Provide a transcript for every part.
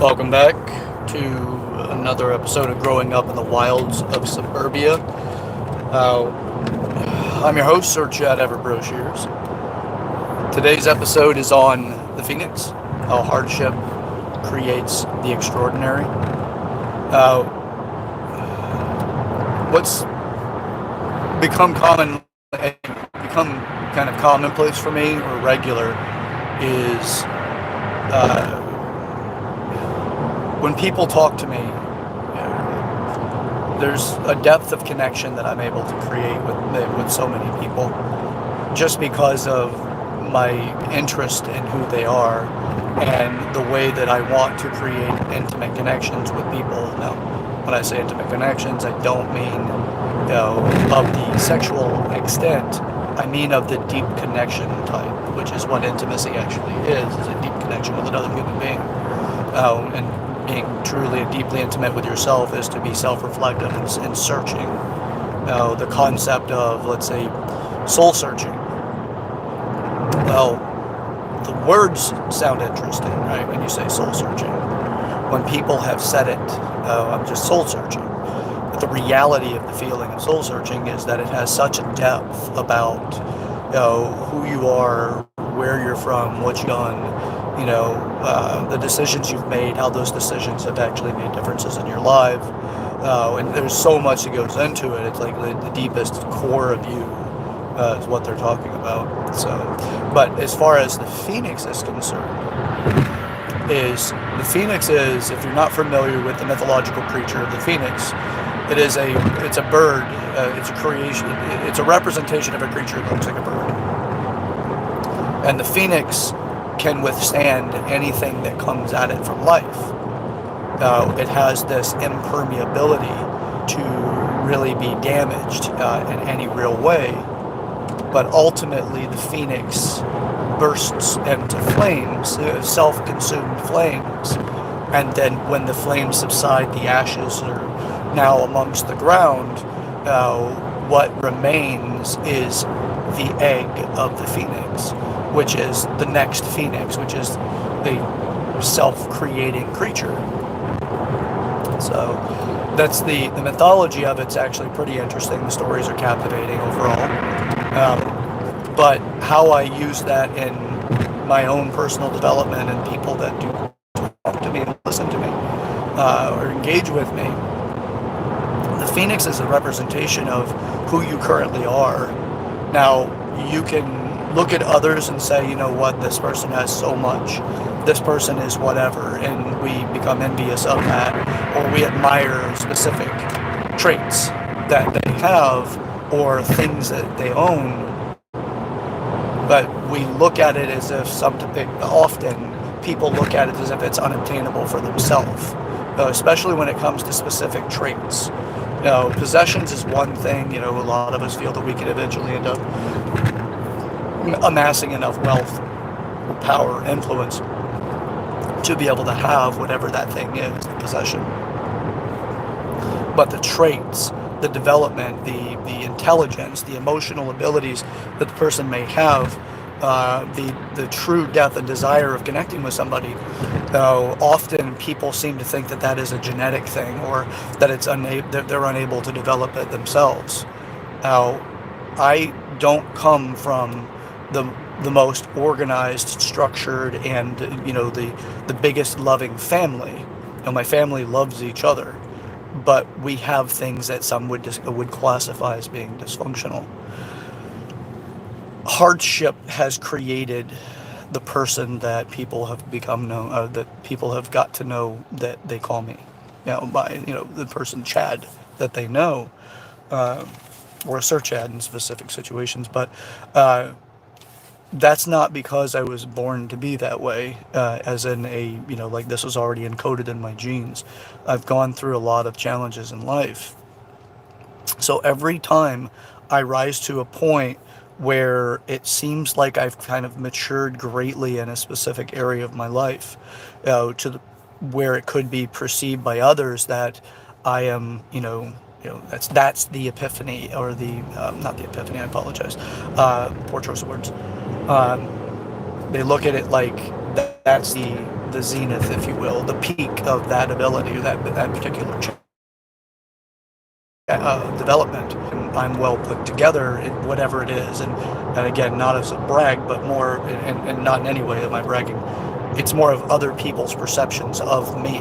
Welcome back to another episode of Growing Up in the Wilds of Suburbia. I'm your host, Sir Chad Everbroshiers. Today's episode is on the Phoenix, how hardship creates the extraordinary. What's become kind of commonplace for me or regular is when people talk to me, there's a depth of connection that I'm able to create with so many people just because of my interest in who they are and the way that I want to create intimate connections with people. Now, when I say intimate connections, I don't mean of the sexual extent. I mean of the deep connection type, which is what intimacy actually is a deep connection with another human being. And being truly and deeply intimate with yourself is to be self-reflective and searching. The concept of, let's say, soul searching. Well, the words sound interesting, right? When you say soul searching. When people have said it, I'm just soul searching. But the reality of the feeling of soul searching is that it has such a depth about who you are, where you're from, what you've done, the decisions you've made, how those decisions have actually made differences in your life. And there's so much that goes into it. It's like the deepest core of you is what they're talking about. So, but as far as the Phoenix is concerned, if you're not familiar with the mythological creature of the Phoenix, it's a bird, it's a creation, it's a representation of a creature that looks like a bird. And the Phoenix can withstand anything that comes at it from life. It has this impermeability to really be damaged in any real way. But ultimately, the Phoenix bursts into flames, self-consumed flames. And then when the flames subside, the ashes are now amongst the ground. What remains is the egg of the Phoenix, which is the next Phoenix, which is a self-creating creature. So that's the mythology of it's actually pretty interesting. The stories are captivating overall. But how I use that in my own personal development and people that do talk to me and listen to me or engage with me, the Phoenix is a representation of who you currently are. Now, you can look at others and say, you know what, this person has so much, this person is whatever, and we become envious of that, or we admire specific traits that they have or things that they own. But we look at it as if often people look at it as if it's unobtainable for themselves, especially when it comes to specific traits. Possessions is one thing. A lot of us feel that we can eventually end up amassing enough wealth, power, influence to be able to have whatever that thing is, the possession. But the traits, the development, the intelligence, the emotional abilities that the person may have, the true depth and desire of connecting with somebody, often people seem to think that is a genetic thing, or that that they're unable to develop it themselves. Now, I don't come from the most organized, structured, and the biggest loving family. My family loves each other, but we have things that some would classify as being dysfunctional. Hardship has created the person that people have become known, that people have got to know, that they call me, by the person Chad that they know, or Sir Chad in specific situations, but. That's not because I was born to be that way, as in like this was already encoded in my genes. I've gone through a lot of challenges in life. So every time I rise to a point where it seems like I've kind of matured greatly in a specific area of my life, where it could be perceived by others that I am, that's the epiphany, or the not the epiphany. I apologize. Poor choice of words. They look at it like that's the the zenith, if you will, the peak of that ability, that particular development. And I'm well put together in whatever it is, and again, not as a brag, but more, and not in any way am I bragging. It's more of other people's perceptions of me,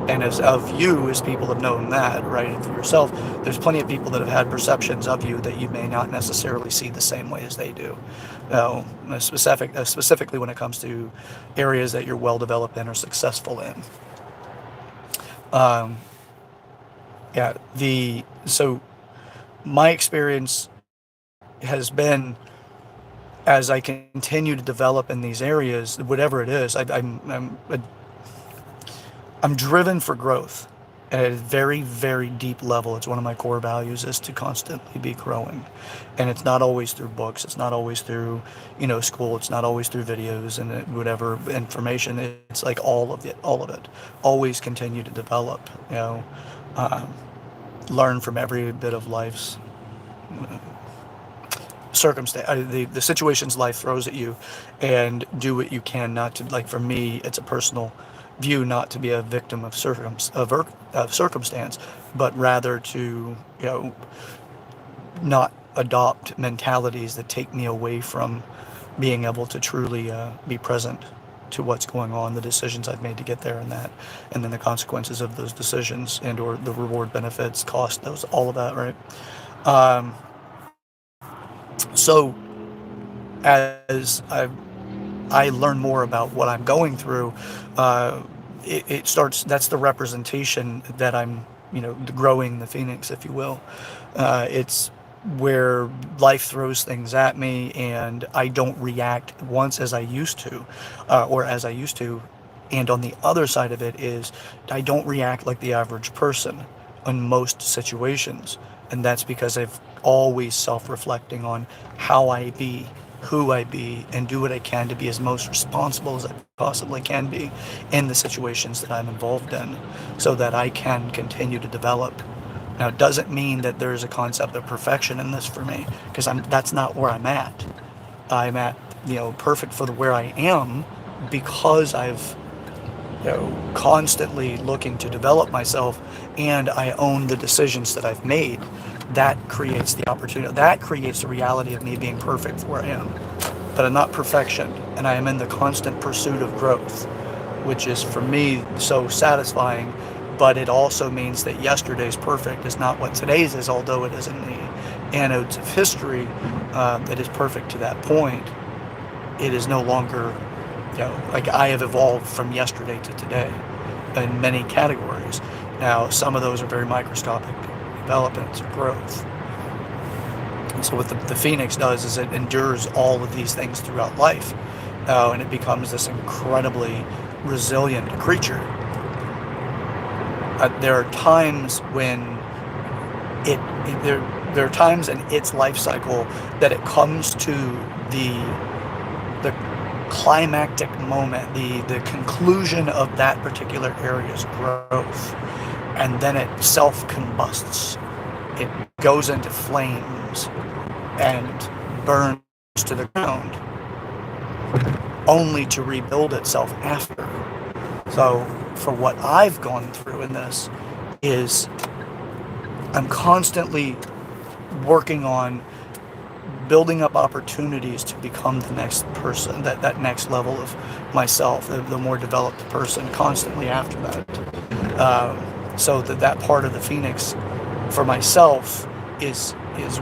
and as of you, as people have known that, right, for yourself, there's plenty of people that have had perceptions of you that you may not necessarily see the same way as they do. Specifically when it comes to areas that you're well developed in or successful in. Um, yeah, so my experience has been, as I continue to develop in these areas, whatever it is, I'm driven for growth at a very, very deep level. It's one of my core values, is to constantly be growing. And it's not always through books. It's not always through, school. It's not always through videos and whatever information. It's like all of it. Always continue to develop, learn from every bit of life's circumstance, the situations life throws at you, and do what you can not to, like for me, it's a personal view, not to be a victim of circumstance, but rather to, not adopt mentalities that take me away from being able to truly be present to what's going on, the decisions I've made to get there, and then the consequences of those decisions, and or the reward, benefits, cost, those, all of that, right? So as I learn more about what I'm going through, it starts, that's the representation that I'm, growing the phoenix, if you will. It's where life throws things at me and I don't react once as I used to, and on the other side of it is I don't react like the average person in most situations. And that's because I've always self-reflecting on how I be, who I be, and do what I can to be as most responsible as I possibly can be in the situations that I'm involved in, so that I can continue to develop. Now, it doesn't mean that there's a concept of perfection in this for me, because that's not where I'm at. I'm at, perfect for where I am, because I've, constantly looking to develop myself, and I own the decisions that I've made. That creates the opportunity. That creates the reality of me being perfect for where I am. But I'm not perfection, and I am in the constant pursuit of growth, which is for me so satisfying. But it also means that yesterday's perfect is not what today's is, although it is in the annodes of history that is perfect to that point. It is no longer, like I have evolved from yesterday to today in many categories. Now, some of those are very microscopic developments or growth. And so what the phoenix does is it endures all of these things throughout life, and it becomes this incredibly resilient creature. There are times when there are times in its life cycle that it comes to the climactic moment, the conclusion of that particular area's growth, and then it self-combusts. It goes into flames and burns to the ground, only to rebuild itself after. So for what I've gone through in this is I'm constantly working on building up opportunities to become the next person, that next level of myself, the more developed person, constantly after that. So that part of the phoenix for myself is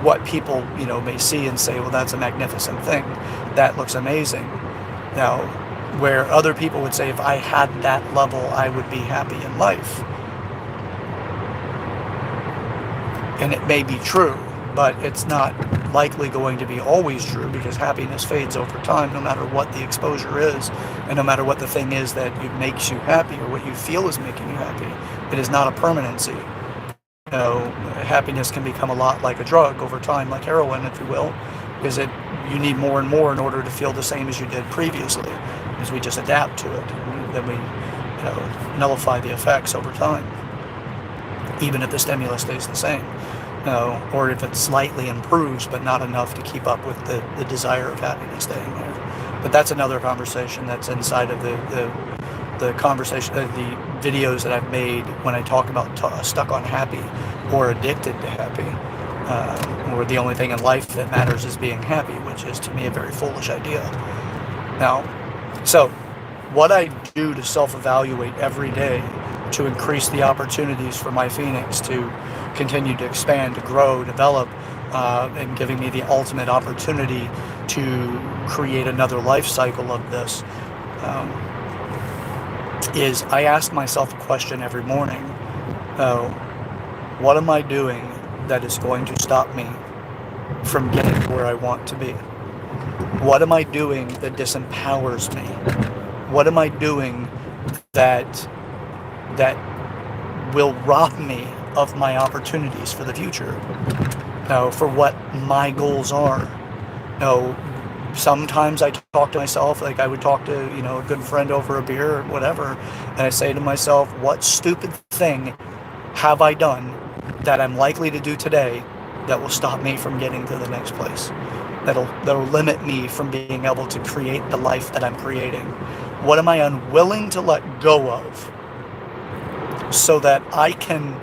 what people may see and say, well, that's a magnificent thing, that looks amazing. Now, where other people would say, if I had that level, I would be happy in life. And it may be true, but it's not likely going to be always true, because happiness fades over time, no matter what the exposure is, and no matter what the thing is that makes you happy, or what you feel is making you happy. It is not a permanency. Happiness can become a lot like a drug over time, like heroin, if you will, because you need more and more in order to feel the same as you did previously, as we just adapt to it, and then we nullify the effects over time, even if the stimulus stays the same. Or if it slightly improves, but not enough to keep up with the desire of happiness staying there. But that's another conversation that's inside of the the conversation, the videos that I've made when I talk about stuck on happy or addicted to happy, or the only thing in life that matters is being happy, which is to me a very foolish idea. Now, so what I do to self-evaluate every day to increase the opportunities for my Phoenix to continue to expand, to grow, develop, and giving me the ultimate opportunity to create another life cycle of this, is I ask myself a question every morning. What am I doing that is going to stop me from getting to where I want to be? What am I doing that disempowers me? What am I doing that will rob me of my opportunities for the future? For what my goals are. Sometimes I talk to myself like I would talk to, a good friend over a beer or whatever, and I say to myself, what stupid thing have I done that I'm likely to do today that will stop me from getting to the next place? That'll limit me from being able to create the life that I'm creating. What am I unwilling to let go of so that I can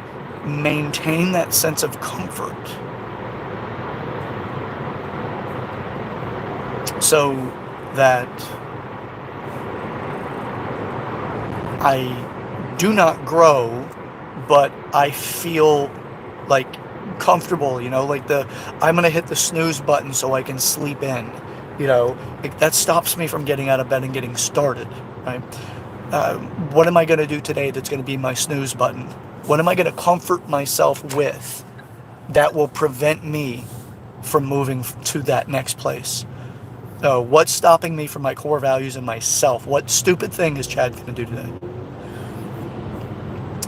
maintain that sense of comfort? So that I do not grow, but I feel like comfortable, like I'm going to hit the snooze button so I can sleep in, that stops me from getting out of bed and getting started, right? What am I going to do today that's going to be my snooze button? What am I going to comfort myself with that will prevent me from moving to that next place? What's stopping me from my core values and myself? What stupid thing is Chad going to do today?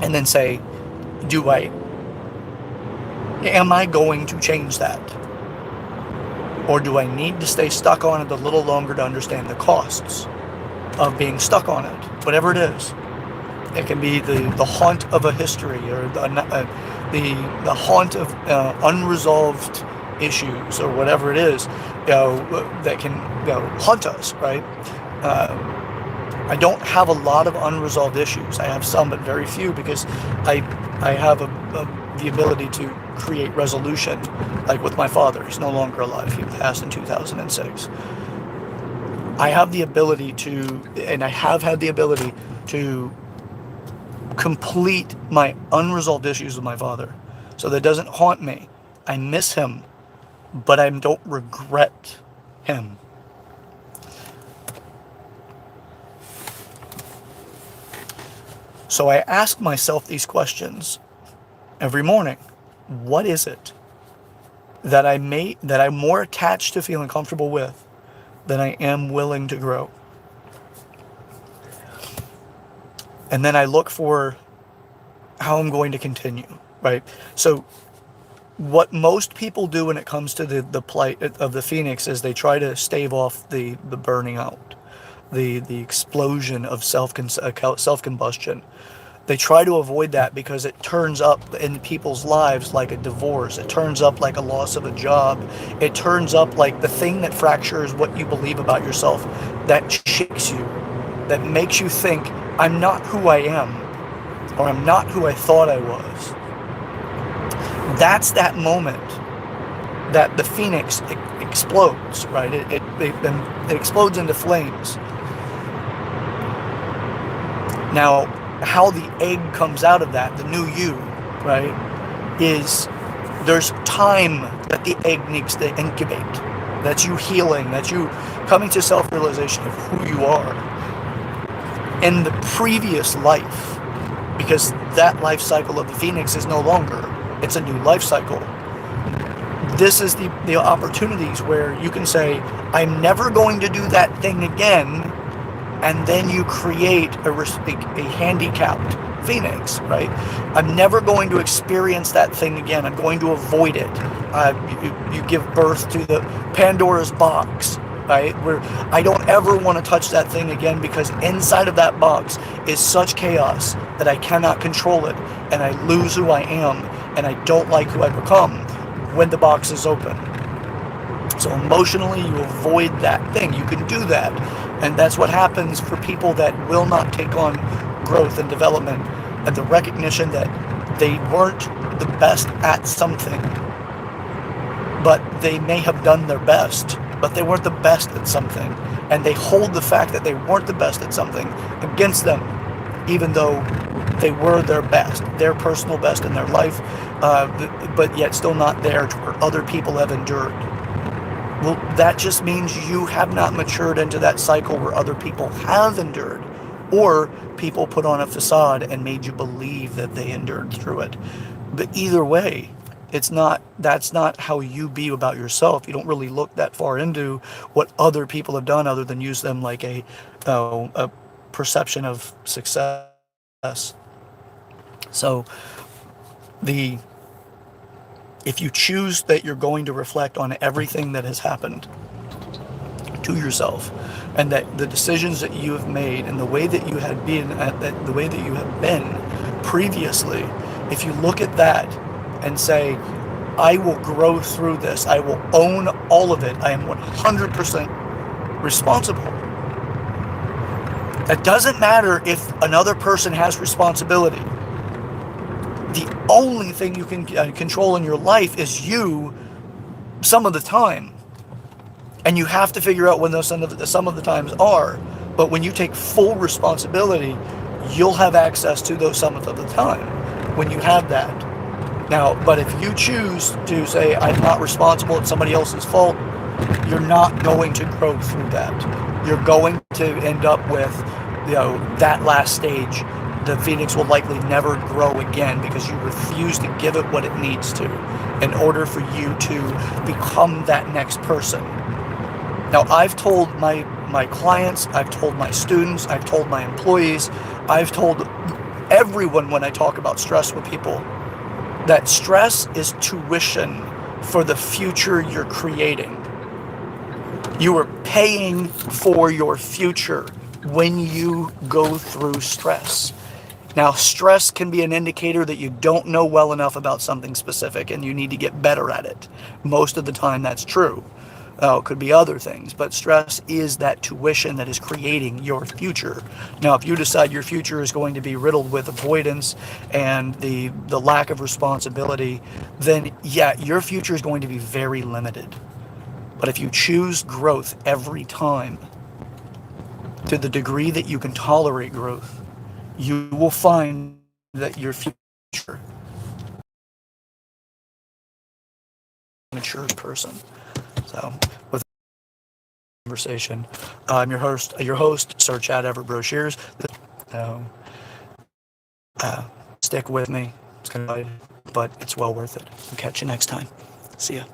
And then say, am I going to change that? Or do I need to stay stuck on it a little longer to understand the costs of being stuck on it? Whatever it is. It can be the haunt of a history, or the haunt of unresolved issues, or whatever it is, that can haunt us, right? I don't have a lot of unresolved issues. I have some, but very few, because I have the ability to create resolution, like with my father. He's no longer alive. He passed in 2006. I have the ability to, and I have had the ability to complete my unresolved issues with my father, so that doesn't haunt me. I miss him, but I don't regret him. So I ask myself these questions every morning. What is it that I'm more attached to feeling comfortable with than I am willing to grow? And then I look for how I'm going to continue, right? So what most people do when it comes to the plight of the Phoenix is they try to stave off the burning out, the explosion of self-combustion. They try to avoid that because it turns up in people's lives like a divorce. It turns up like a loss of a job. It turns up like the thing that fractures what you believe about yourself, that shakes you, that makes you think, I'm not who I am, or I'm not who I thought I was. That's that moment that the Phoenix explodes, right? It explodes into flames. Now, how the egg comes out of that, the new you, right, is there's time that the egg needs to incubate. That's you healing, that's you coming to self-realization of who you are in the previous life, because that life cycle of the Phoenix is no longer. It's a new life cycle. This is the opportunities where you can say, I'm never going to do that thing again, and then you create a handicapped Phoenix, right? I'm never going to experience that thing again. I'm going to avoid it. You give birth to the Pandora's box, right? Where I don't ever want to touch that thing again, because inside of that box is such chaos that I cannot control it, and I lose who I am, and I don't like who I become when the box is open. So emotionally, you avoid that thing. You can do that. And that's what happens for people that will not take on growth and development, and the recognition that they weren't the best at something, but they may have done their best, but they weren't the best at something. And they hold the fact that they weren't the best at something against them, even though they were their best, their personal best in their life, but yet still not there to where other people have endured. Well, that just means you have not matured into that cycle where other people have endured, or people put on a facade and made you believe that they endured through it. But either way, that's not how you be about yourself. You don't really look that far into what other people have done other than use them like a perception of success. So if you choose that you're going to reflect on everything that has happened to yourself, and that the decisions that you have made and the way that you had been the way that you have been previously, if you look at that and say, I will grow through this, I will own all of it, I am 100% responsible. It doesn't matter if another person has responsibility. The only thing you can control in your life is you some of the time. And you have to figure out when those some of the times are. But when you take full responsibility, you'll have access to those some of the time when you have that. Now, but if you choose to say, I'm not responsible, it's somebody else's fault, you're not going to grow through that. You're going to end up with, that last stage. The phoenix will likely never grow again because you refuse to give it what it needs to in order for you to become that next person. Now, I've told my clients, I've told my students, I've told my employees, I've told everyone when I talk about stress with people, that stress is tuition for the future you're creating. You are paying for your future when you go through stress. Now, stress can be an indicator that you don't know well enough about something specific and you need to get better at it. Most of the time that's true. It could be other things, but stress is that tuition that is creating your future. Now, if you decide your future is going to be riddled with avoidance and the lack of responsibility, then yeah, your future is going to be very limited. But if you choose growth every time, to the degree that you can tolerate growth, you will find that your future mature person. So, with conversation, I'm your host, Sir Chad Everett Brochures. Stick with me. It's gonna, but it's well worth it. I'll catch you next time. See ya.